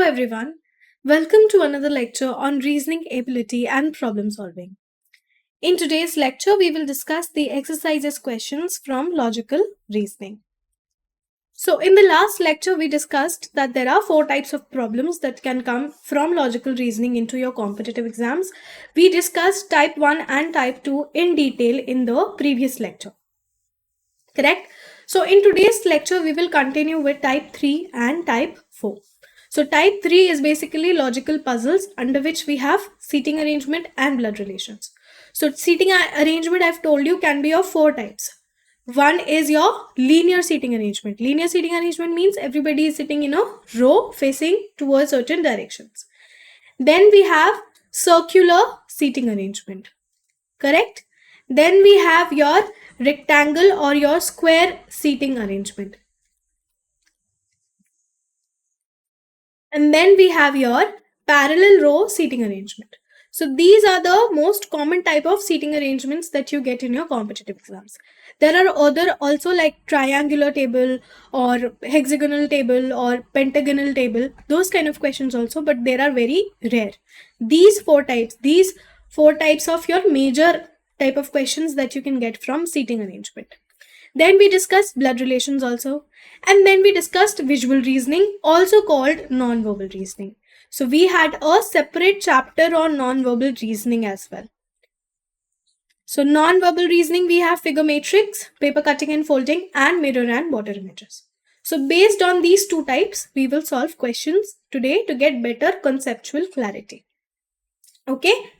everyone. Welcome to another lecture on reasoning ability and problem solving. In today's lecture, we will discuss the exercises questions from logical reasoning. So, in the last lecture, we discussed that there are 4 types of problems that can come from logical reasoning into your competitive exams. We discussed type 1 and type 2 in detail in the previous lecture. Correct? So, in today's lecture, we will continue with type 3 and type 4. So type 3 is basically logical puzzles under which we have seating arrangement and blood relations. So seating arrangement, I've told you, can be of 4 types. One is your linear seating arrangement. Linear seating arrangement means everybody is sitting in a row facing towards certain directions. Then we have circular seating arrangement. Correct? Then we have your rectangle or your square seating arrangement. And then we have your parallel row seating arrangement. So these are the most common type of seating arrangements that you get in your competitive exams. There are other also like triangular table or hexagonal table or pentagonal table, those kind of questions also, but they are very rare. These four types of your major type of questions that you can get from seating arrangement. Then we discussed blood relations also. And then we discussed visual reasoning, also called non-verbal reasoning. So we had a separate chapter on non-verbal reasoning as well. So non-verbal reasoning, we have figure matrix, paper cutting and folding, and mirror and water images. So based on these 2 types, we will solve questions today to get better conceptual clarity. Okay.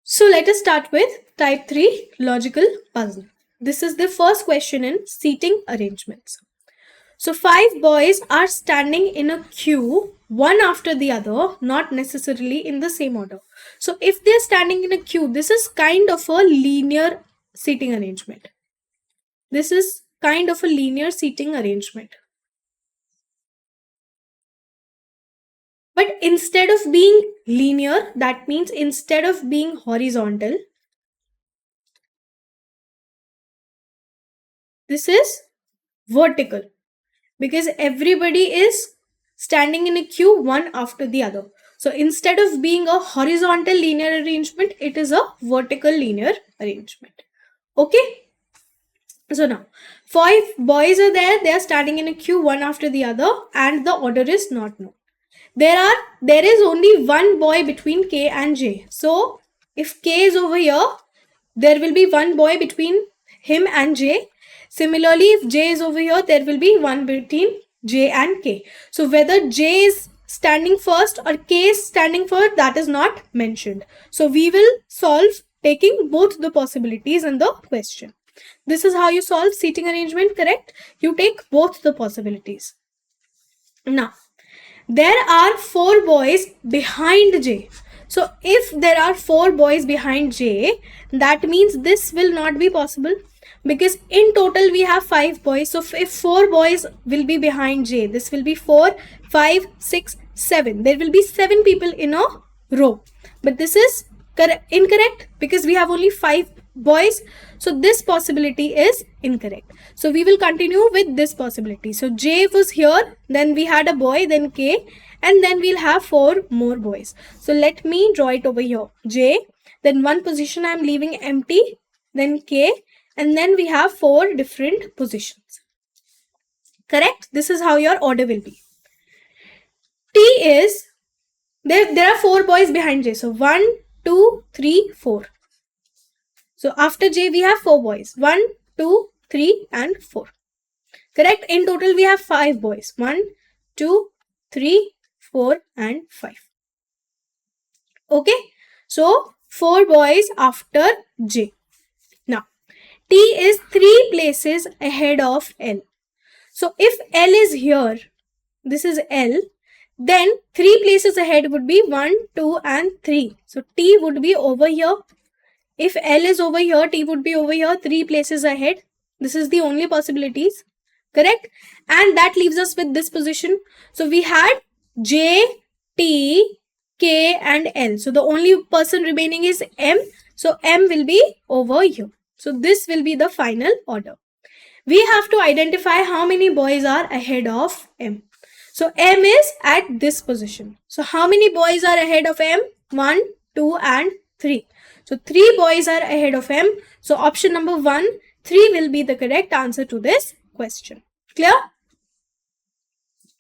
So let us start with type 3 logical puzzle. This is the first question in seating arrangements. So 5 boys are standing in a queue, one after the other, not necessarily in the same order. So if they're standing in a queue, this is kind of a linear seating arrangement. This is kind of a linear seating arrangement. But instead of being linear, that means instead of being horizontal, this is vertical, because everybody is standing in a queue one after the other. So instead of being a horizontal linear arrangement, it is a vertical linear arrangement. Okay. So now 5 boys are there. They are standing in a queue one after the other and the order is not known. There is only one boy between K and J. So if K is over here, there will be one boy between him and J. Similarly, if J is over here, there will be one between J and K. So whether J is standing first or K is standing first, that is not mentioned. So we will solve taking both the possibilities in the question. This is how you solve seating arrangement, correct? You take both the possibilities. Now, there are 4 boys behind J. So if there are 4 boys behind J, that means this will not be possible, because in total we have 5 boys. So if 4 boys will be behind J, this will be 4, 5, 6, 7. There will be 7 people in a row. But this is incorrect because we have only 5 boys. So this possibility is incorrect. So we will continue with this possibility. So J was here, then we had a boy, then K, and then we'll have 4 more boys. So let me draw it over here. J, then one position I am leaving empty, then K, and then we have 4 different positions. Correct? This is how your order will be. T is, there are 4 boys behind J. So 1, 2, 3, 4. So after J, we have 4 boys. 1, 2, 3, and 4. Correct? In total, we have 5 boys. 1, 2, 3, 4, and 5. Okay? So 4 boys after J. Now, T is 3 places ahead of L. So if L is here, this is L, then 3 places ahead would be 1, 2, and 3. So T would be over here. If L is over here, T would be over here, 3 places ahead. This is the only possibilities. Correct? And that leaves us with this position. So we had J, T, K, and L. So the only person remaining is M. So M will be over here. So this will be the final order. We have to identify how many boys are ahead of M. So M is at this position. So how many boys are ahead of M? 1, 2 and 3. So 3 boys are ahead of M. So option number 1, 3 will be the correct answer to this question. Clear?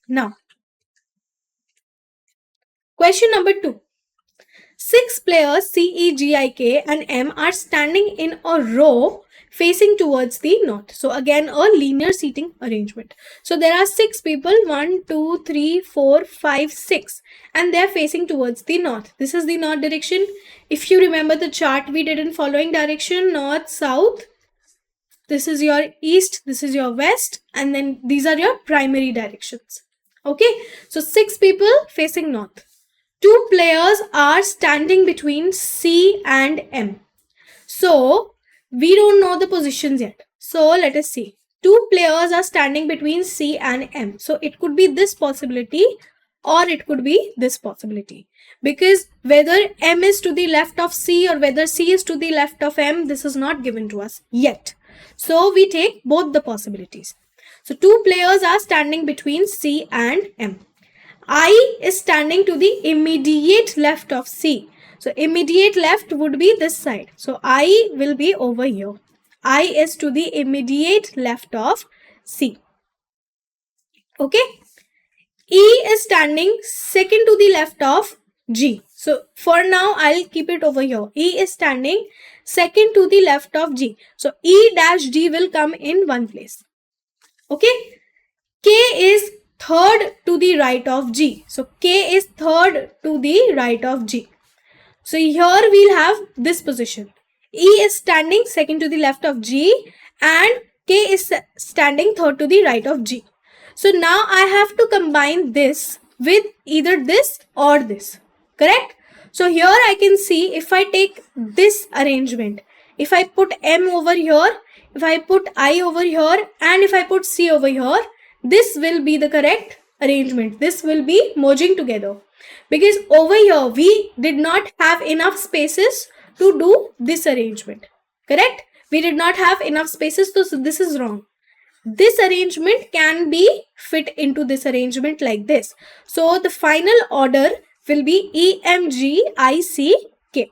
Now, question number 2. 6 players C, E, G, I, K and M are standing in a row facing towards the north. So again, a linear seating arrangement. So there are 6 people, 1, 2, 3, 4, 5, 6, and they are facing towards the north. This is the north direction. If you remember the chart we did in following direction, north, south. This is your east, this is your west, and then these are your primary directions. Okay, so 6 people facing north. 2 players are standing between C and M. So we don't know the positions yet. So let us see. 2 players are standing between C and M. So it could be this possibility or it could be this possibility. Because whether M is to the left of C or whether C is to the left of M, this is not given to us yet. So we take both the possibilities. So 2 players are standing between C and M. I is standing to the immediate left of C. So immediate left would be this side. So I will be over here. I is to the immediate left of C. Okay. E is standing second to the left of G. So for now, I'll keep it over here. E is standing second to the left of G. So E dash G will come in one place. Okay. K is third to the right of G. So K is third to the right of G. So here we'll have this position. E is standing second to the left of G and K is standing third to the right of G. So now I have to combine this with either this or this. Correct? So here I can see if I take this arrangement, if I put M over here, if I put I over here and if I put C over here, this will be the correct arrangement. This will be merging together. Because over here we did not have enough spaces to do this arrangement. Correct? We did not have enough spaces, so this is wrong. This arrangement can be fit into this arrangement like this. So the final order will be E, M, G, I, C, K.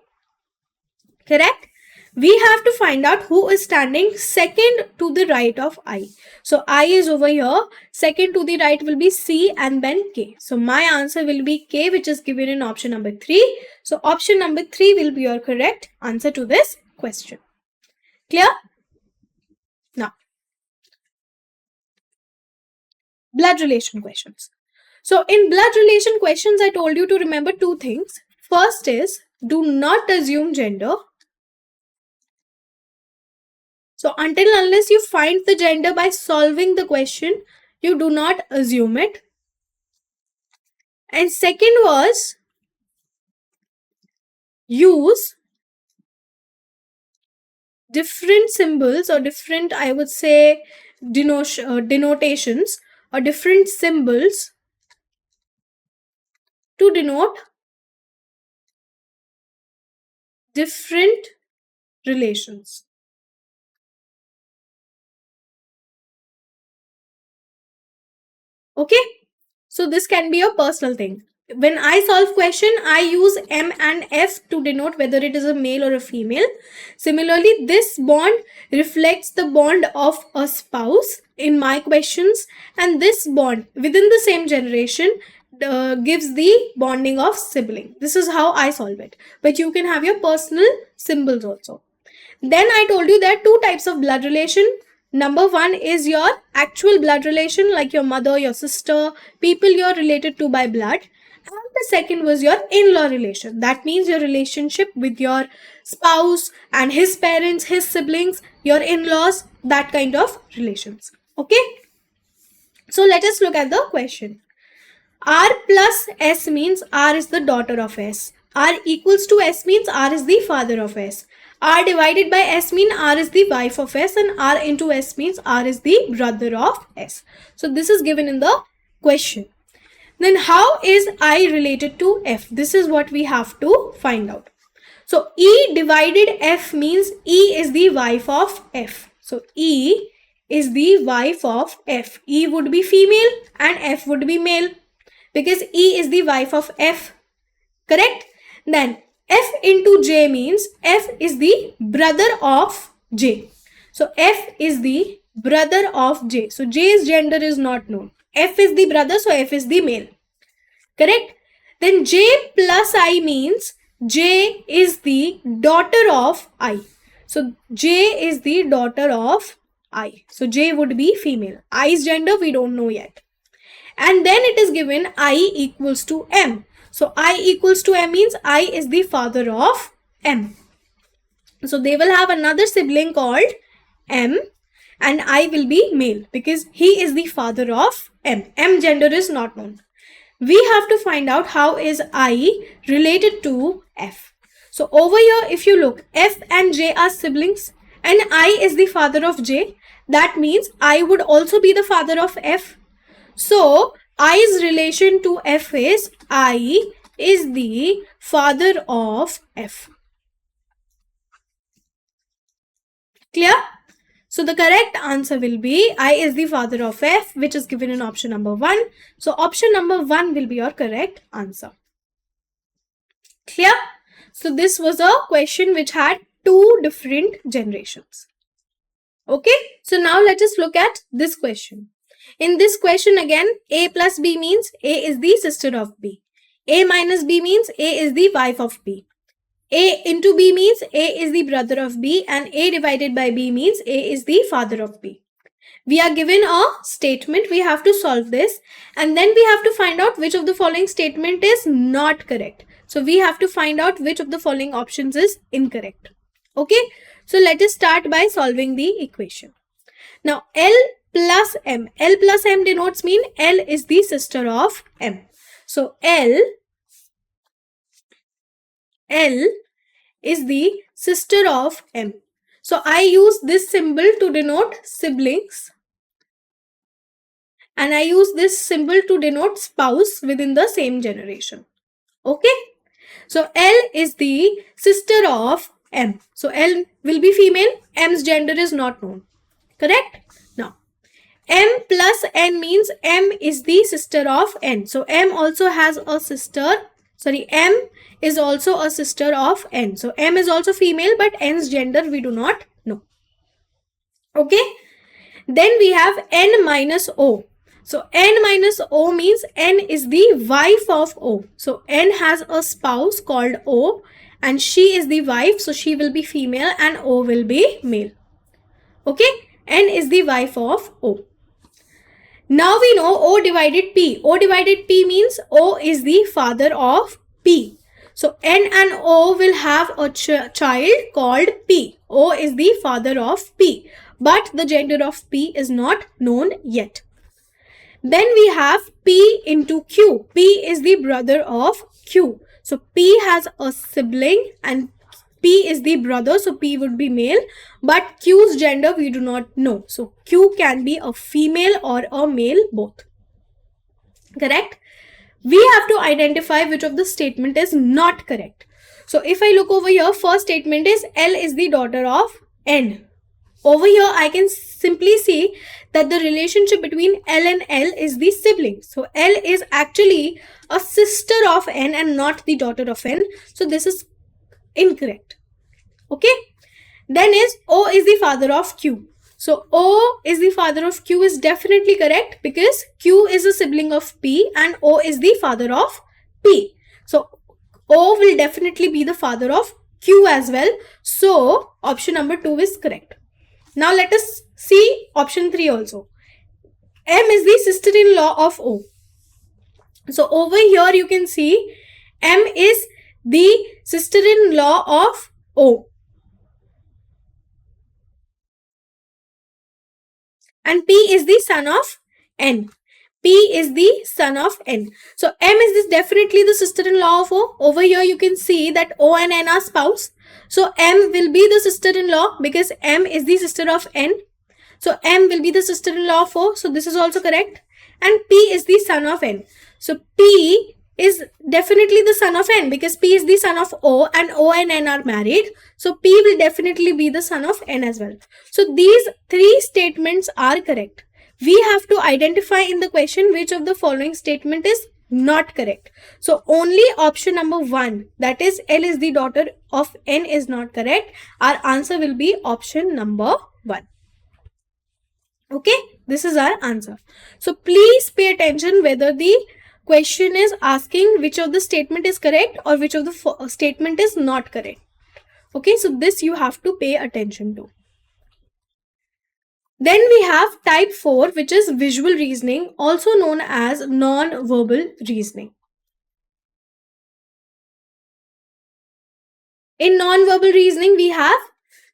Correct? We have to find out who is standing second to the right of I. So I is over here. Second to the right will be C and then K. So my answer will be K, which is given in option number 3. So option number 3 will be your correct answer to this question. Clear? Now, blood relation questions. So in blood relation questions, I told you to remember 2 things. First is, do not assume gender. So until unless you find the gender by solving the question, you do not assume it. And second was, use different symbols or different, I would say, denotations or different symbols to denote different relations. Okay, so this can be a personal thing. When I solve question, I use M and F to denote whether it is a male or a female. Similarly, this bond reflects the bond of a spouse in my questions, and this bond within the same generation gives the bonding of sibling. This is how I solve it. But you can have your personal symbols also. Then I told you there are 2 types of blood relation. Number 1 is your actual blood relation, like your mother, your sister, people you're related to by blood. And the second was your in-law relation. That means your relationship with your spouse and his parents, his siblings, your in-laws, that kind of relations. Okay? So let us look at the question. R plus S means R is the daughter of S. R equals to S means R is the father of S. R divided by S means R is the wife of S, and R into S means R is the brother of S. So this is given in the question. Then how is I related to F? This is what we have to find out. So E divided F means E is the wife of F. So E is the wife of F. E would be female and F would be male because E is the wife of F. Correct? Then F into J means F is the brother of J. So F is the brother of J. So J's gender is not known. F is the brother, so F is the male. Correct? Then J plus I means J is the daughter of I. So J is the daughter of I. So J would be female. I's gender we don't know yet. And then it is given I equals to M. So I equals to M means I is the father of M. So they will have another sibling called M and I will be male because he is the father of M. M gender is not known. We have to find out how is I related to F. So over here, if you look, F and J are siblings and I is the father of J. That means I would also be the father of F. So I's relation to F is I is the father of F. Clear? So the correct answer will be I is the father of F, which is given in option number 1. So option number 1 will be your correct answer. Clear? So this was a question which had 2 different generations. Okay, so now let us look at this question. In this question again, A plus B means A is the sister of B. A minus B means A is the wife of B. A into B means A is the brother of B and A divided by B means A is the father of B. We are given a statement, we have to solve this and then we have to find out which of the following statement is not correct. So we have to find out which of the following options is incorrect. Okay, so let us start by solving the equation. Now L plus M. L plus M denotes mean L is the sister of M. So L is the sister of M. So I use this symbol to denote siblings and I use this symbol to denote spouse within the same generation. Okay. So L is the sister of M. So L will be female. M's gender is not known. Correct? Now M plus N means M is the sister of N. So M also has a sister. Sorry, M is also a sister of N. So M is also female, but N's gender we do not know. Okay. Then we have N minus O. So N minus O means N is the wife of O. So N has a spouse called O and she is the wife. So she will be female and O will be male. Okay. N is the wife of O. Now we know O divided P. O divided P means O is the father of P. So N and O will have a child called P. O is the father of P. But the gender of P is not known yet. Then we have P into Q. P is the brother of Q. So P has a sibling and P is the brother. So P would be male. But Q's gender we do not know. So Q can be a female or a male both. Correct? We have to identify which of the statement is not correct. So if I look over here, first statement is L is the daughter of N. Over here, I can simply see that the relationship between L and L is the sibling. So L is actually a sister of N and not the daughter of N. So this is incorrect. Okay. Then is O is the father of Q. So O is the father of Q is definitely correct because Q is a sibling of P and O is the father of P. So O will definitely be the father of Q as well. So option number 2 is correct. Now let us see option 3 also. M is the sister-in-law of O. So over here you can see M is the sister-in-law of O. And P is the son of N. P is the son of N. So M is this definitely the sister-in-law of O. Over here you can see that O and N are spouse. So M will be the sister-in-law because M is the sister of N. So M will be the sister-in-law of O. So this is also correct. And P is the son of N. So P is definitely the son of N, because P is the son of O and O and N are married. So P will definitely be the son of N as well. So these three statements are correct. We have to identify in the question which of the following statement is not correct. So only option number 1, that is L is the daughter of N, is not correct. Our answer will be option number 1. Okay, this is our answer. So please pay attention whether the question is asking which of the statement is correct or which of the statement is not correct. Okay, so this you have to pay attention to. Then we have type 4, which is visual reasoning, also known as non-verbal reasoning. In non-verbal reasoning, we have,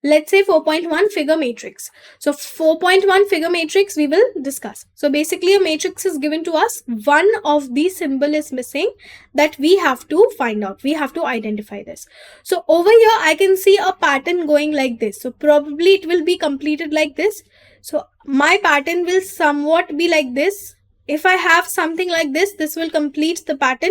let's say, 4.1 figure matrix. So 4.1 figure matrix we will discuss. So basically a matrix is given to us, one of the symbol is missing, that we have to find out. We have to identify this. So over here I can see a pattern going like this. So probably it will be completed like this. So my pattern will somewhat be like this. If I have something like this, this will complete the pattern,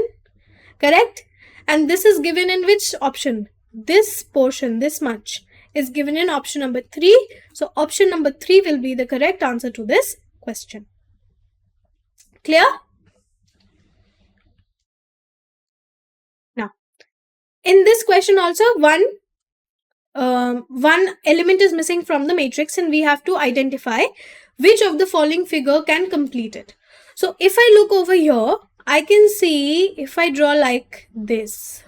correct? And this is given in which option? This portion, this much, is given in option number 3. So option number 3 will be the correct answer to this question. Clear? Now, in this question also, one element is missing from the matrix, and we have to identify which of the following figure can complete it. So if I look over here, I can see, if I draw like this,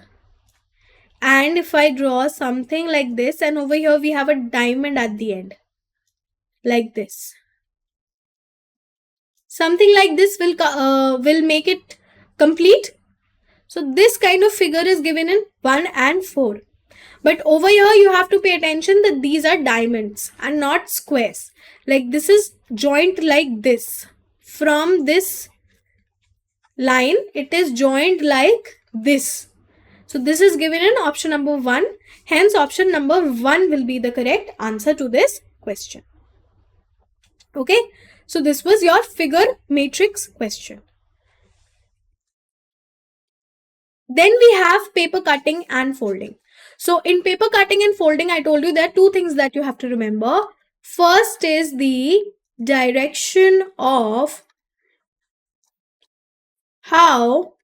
and if I draw something like this, and over here we have a diamond at the end, like this. Something like this will make it complete. So this kind of figure is given in 1 and 4. But over here you have to pay attention that these are diamonds and not squares. Like this is joined like this. From this line, it is joined like this. So this is given in option number 1. Hence option number 1 will be the correct answer to this question. Okay. So this was your figure matrix question. Then we have paper cutting and folding. So in paper cutting and folding, I told you there are two things that you have to remember. First is the direction of how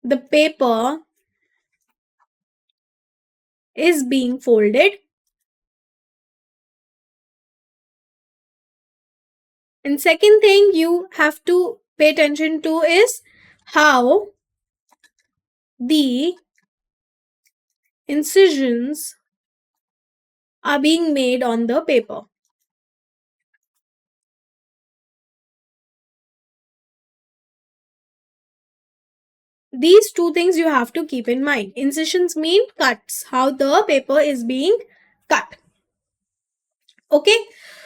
the paper is being folded. And second thing you have to pay attention to is how the incisions are being made on the paper. These two things you have to keep in mind. Incisions mean cuts, how the paper is being cut. Okay,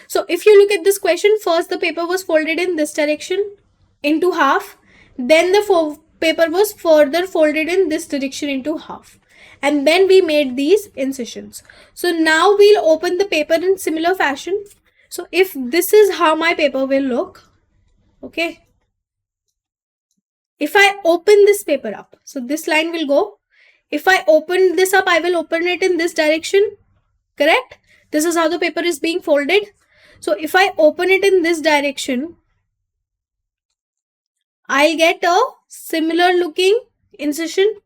so if you look at this question, first the paper was folded in this direction into half, then the paper was further folded in this direction into half, and then we made these incisions. So now we'll open the paper in similar fashion. So if this is how my paper will look, okay, if I open this paper up, so this line will go. If I open this up, I will open it in this direction, correct? This is how the paper is being folded. So if I open it in this direction, I'll get a similar looking incision.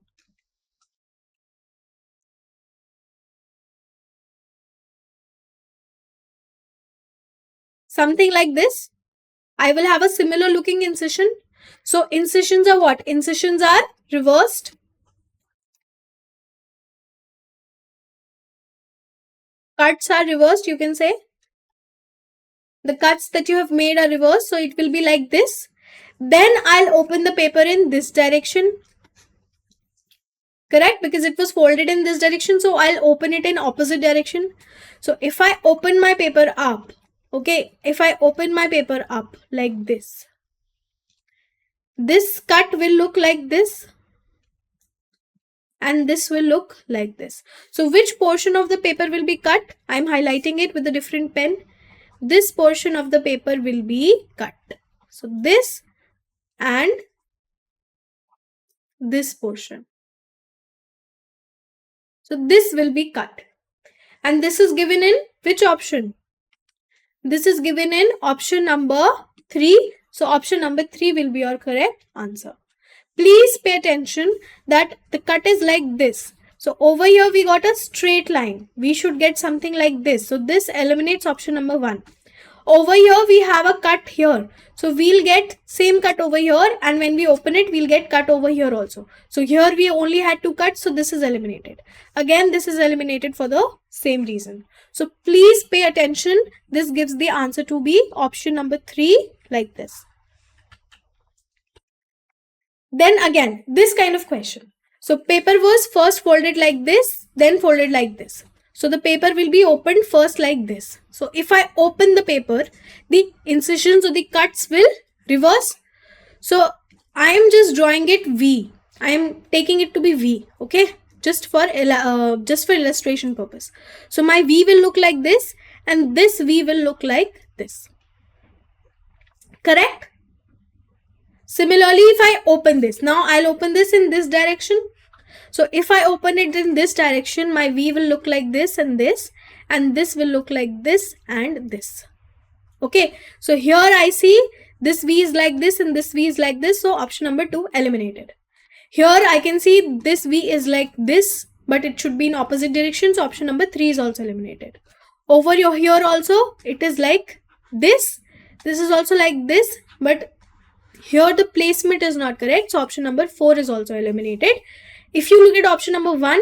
Something like this. I will have a similar looking incision. So incisions are what? Incisions are reversed. Cuts are reversed, you can say. The cuts that you have made are reversed. So it will be like this. Then I'll open the paper in this direction. Correct? Because it was folded in this direction. So I'll open it in opposite direction. So if I open my paper up, okay, if I open my paper up like this, this cut will look like this, and this will look like this. So which portion of the paper will be cut? I'm highlighting it with a different pen. This portion of the paper will be cut. So this and this portion. So this will be cut. And this is given in which option? This is given in option number 3. So option number 3 will be your correct answer. Please pay attention that the cut is like this. So over here we got a straight line. We should get something like this. So this eliminates option number 1. Over here we have a cut here. So we'll get same cut over here, and when we open it we'll get cut over here also. So here we only had 2 cuts, so this is eliminated. Again this is eliminated for the same reason. So please pay attention. This gives the answer to be option number 3 like this. Then again this kind of question. So paper was first folded like this, then folded like this. So the paper will be opened first like this. So if I open the paper, the incisions or the cuts will reverse. So I am just drawing it V. I am taking it to be V. Okay, just for illustration purpose. So my V will look like this, and this V will look like this. Correct? Similarly, if I open this, now I'll open this in this direction. So if I open it in this direction, my V will look like this, and this will look like this and this. Okay, so here I see this V is like this and this V is like this. So option number 2 eliminated. Here I can see this V is like this, but it should be in opposite direction. So option number 3 is also eliminated. Over here also it is like this. This is also like this, but here the placement is not correct. So option number 4 is also eliminated. If you look at option number 1,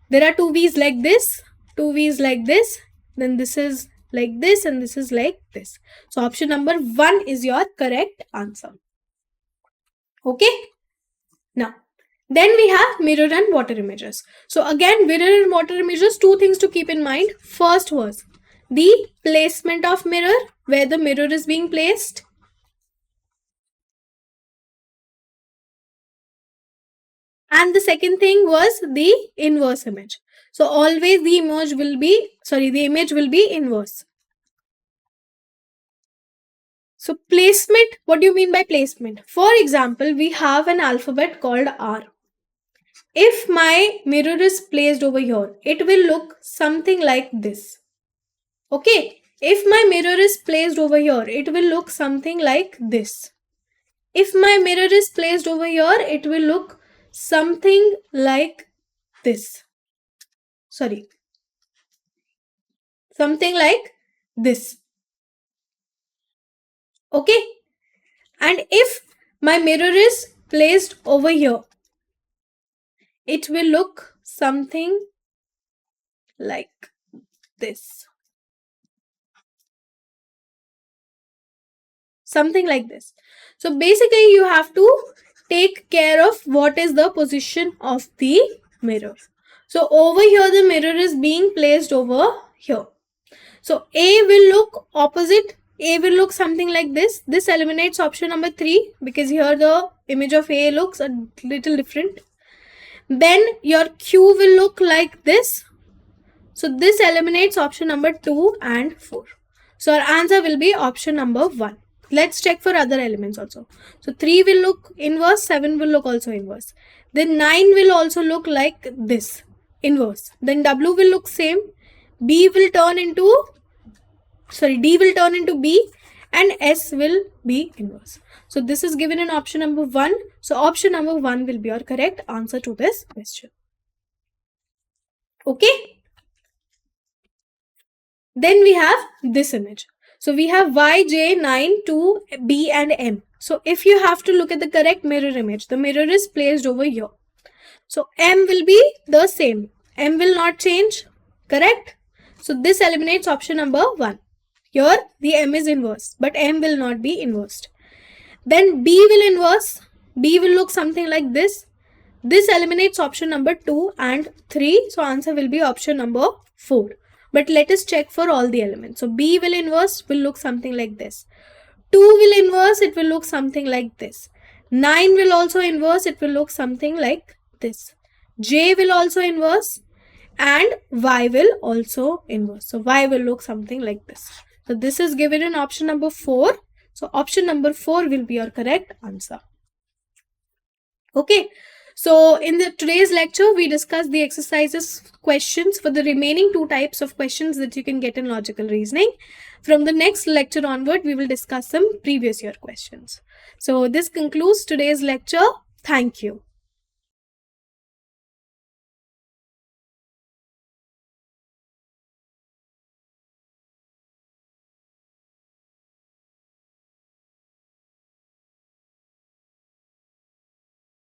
there are 2 V's like this, 2 V's like this, then this is like this, and this is like this. So option number 1 is your correct answer. Okay. Now, then we have mirror and water images. So again, mirror and water images, 2 things to keep in mind. First was the placement of mirror, where the mirror is being placed. And the second thing was the inverse image. So always the image will be inverse. So placement, what do you mean by placement? For example, we have an alphabet called R. If my mirror is placed over here, it will look something like this. Okay, if my mirror is placed over here, it will look something like this. If my mirror is placed over here, it will look something like this. Something like this. Okay, and if my mirror is placed over here, it will look something like this. Something like this. So basically you have to take care of what is the position of the mirror. So over here the mirror is being placed over here. So A will look opposite. A will look something like this. This eliminates option number 3 because here the image of A looks a little different. Then your Q will look like this. So this eliminates option number 2 and 4. So our answer will be option number 1. Let's check for other elements also. So 3 will look inverse, 7 will look also inverse. Then 9 will also look like this, inverse. Then W will look same. D will turn into B, and S will be inverse. So this is given in option number 1. So option number 1 will be your correct answer to this question. Okay. Then we have this image. So we have Y, J, 9, 2, B and M. So if you have to look at the correct mirror image, the mirror is placed over here. So M will be the same. M will not change. Correct? So this eliminates option number 1. Here the M is inverse, but M will not be inversed. Then B will inverse. B will look something like this. This eliminates option number 2 and 3. So answer will be option number 4. But let us check for all the elements. So B will inverse, will look something like this. 2 will inverse, it will look something like this. 9 will also inverse, it will look something like this. J will also inverse, and Y will also inverse. So Y will look something like this. So this is given in option number 4. So option number 4 will be your correct answer. Okay. So in today's lecture, we discussed the exercises questions for the remaining 2 types of questions that you can get in logical reasoning. From the next lecture onward, we will discuss some previous year questions. So this concludes today's lecture. Thank you.